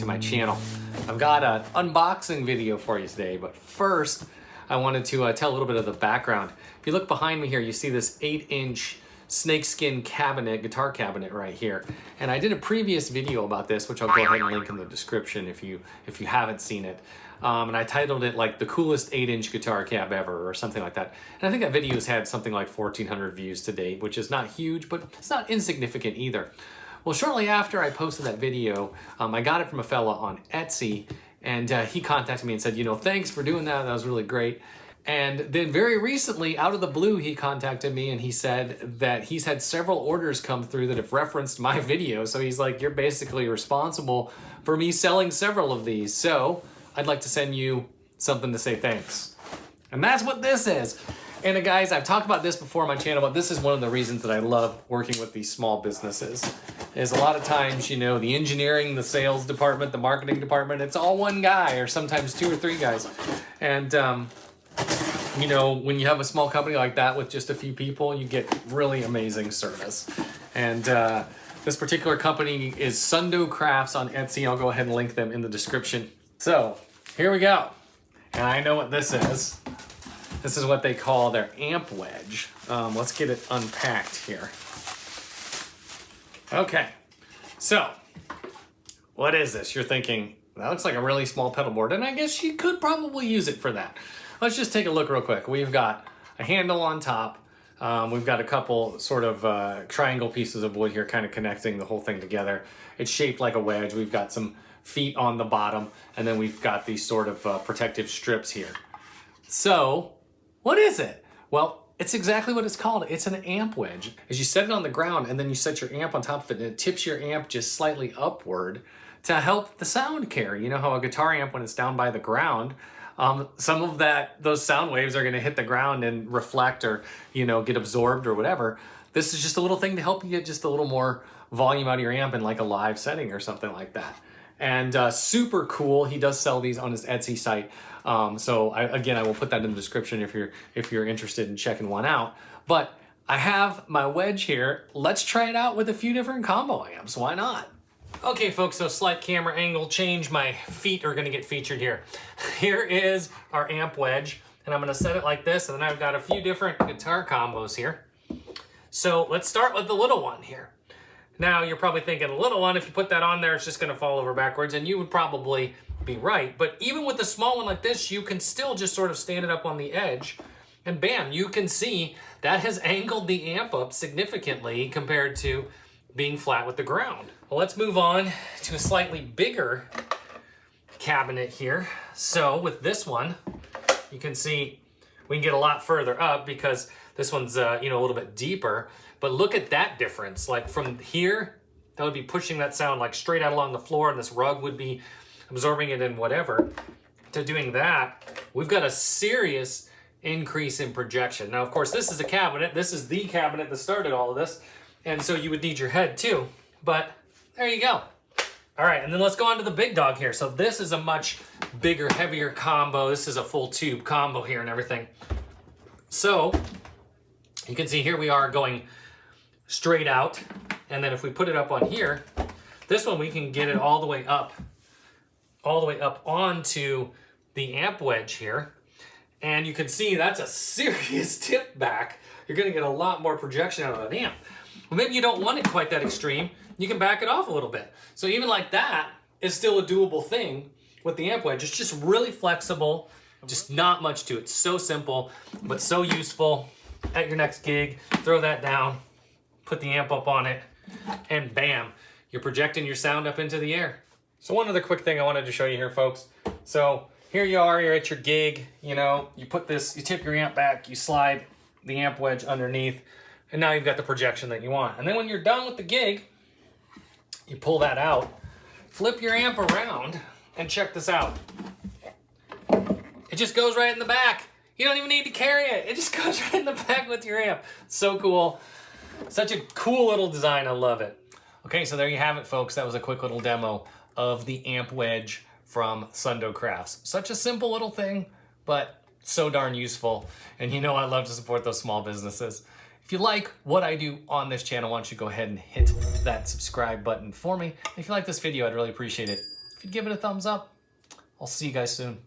to my channel. I've got an unboxing video for you today, but first I wanted to tell a little bit of the background. If you look behind me here, you see this 8-inch snakeskin cabinet, guitar cabinet right here. And I did a previous video about this, which I'll go ahead and link in the description if you haven't seen it. And I titled it like the coolest 8-inch guitar cab ever or something like that. And I think that video has had something like 1,400 views to date, which is not huge, but it's not insignificant either. Well, shortly after I posted that video, I got it from a fella on Etsy, and he contacted me and said, you know, thanks for doing that. That was really great. And then very recently, out of the blue, he contacted me and he said that he's had several orders come through that have referenced my video. So he's like, you're basically responsible for me selling several of these. So I'd like to send you something to say thanks. And that's what this is. And guys, I've talked about this before on my channel, but this is one of the reasons that I love working with these small businesses. Is a lot of times, you know, the engineering, the sales department, the marketing department, it's all one guy or sometimes 2 or 3 guys. And, you know, when you have a small company like that with just a few people, you get really amazing service. And this particular company is SundoCrafts on Etsy. I'll go ahead and link them in the description. So here we go. And I know what this is. This is what they call their amp wedge. Let's get it unpacked here. Okay, so what is this? You're thinking, that looks like a really small pedal board, and I guess you could probably use it for that. Let's just take a look real quick. We've got a handle on top. We've got a couple sort of triangle pieces of wood here kind of connecting the whole thing together. It's shaped like a wedge. We've got some feet on the bottom, and then we've got these sort of protective strips here. So, what is it? Well, it's exactly what it's called. It's an amp wedge. As you set it on the ground and then you set your amp on top of it, and it tips your amp just slightly upward to help the sound carry. You know how a guitar amp, when it's down by the ground, some of those sound waves are going to hit the ground and reflect or, you know, get absorbed or whatever. This is just a little thing to help you get just a little more volume out of your amp in like a live setting or something like that. And super cool. He does sell these on his Etsy site. So I will put that in the description if you're interested in checking one out. But I have my wedge here. Let's try it out with a few different combo amps. Why not? Okay, folks, so slight camera angle change. My feet are gonna get featured here. Here is our amp wedge, and I'm gonna set it like this, and then I've got a few different guitar combos here. So let's start with the little one here. Now, you're probably thinking, a little one, if you put that on there, it's just gonna fall over backwards, and you would probably be right. But even with a small one like this, you can still just sort of stand it up on the edge, and bam, you can see that has angled the amp up significantly compared to being flat with the ground. Well, let's move on to a slightly bigger cabinet here. So with this one, you can see we can get a lot further up because this one's you know, a little bit deeper. But look at that difference. Like from here, that would be pushing that sound like straight out along the floor, and this rug would be absorbing it in whatever. To doing that, we've got a serious increase in projection. Now, of course, this is a cabinet. This is the cabinet that started all of this. And so you would need your head too. But there you go. All right, and then let's go on to the big dog here. So this is a much bigger, heavier combo. This is a full tube combo here and everything. So you can see here we are going straight out. And then if we put it up on here, this one we can get it all the way up onto the amp wedge here. And you can see that's a serious tip back. You're gonna get a lot more projection out of that amp. Well, maybe you don't want it quite that extreme. You can back it off a little bit. So even like that is still a doable thing with the amp wedge. It's just really flexible, just not much to it. So simple, but so useful. At your next gig, throw that down, put the amp up on it, and bam, you're projecting your sound up into the air. So one other quick thing I wanted to show you here, folks. So here you are, you're at your gig, you know, you tip your amp back, you slide the amp wedge underneath, and now you've got the projection that you want. And then when you're done with the gig, you pull that out, flip your amp around, and check this out. It just goes right in the back. You don't even need to carry it. It just goes right in the back with your amp. So cool. Such a cool little design. I love it. Okay, so there you have it, folks. That was a quick little demo of the amp wedge from SundoCrafts. Such a simple little thing, but so darn useful. And you know I love to support those small businesses. If you like what I do on this channel, why don't you go ahead and hit that subscribe button for me. If you like this video, I'd really appreciate it If you'd give it a thumbs up, I'll see you guys soon.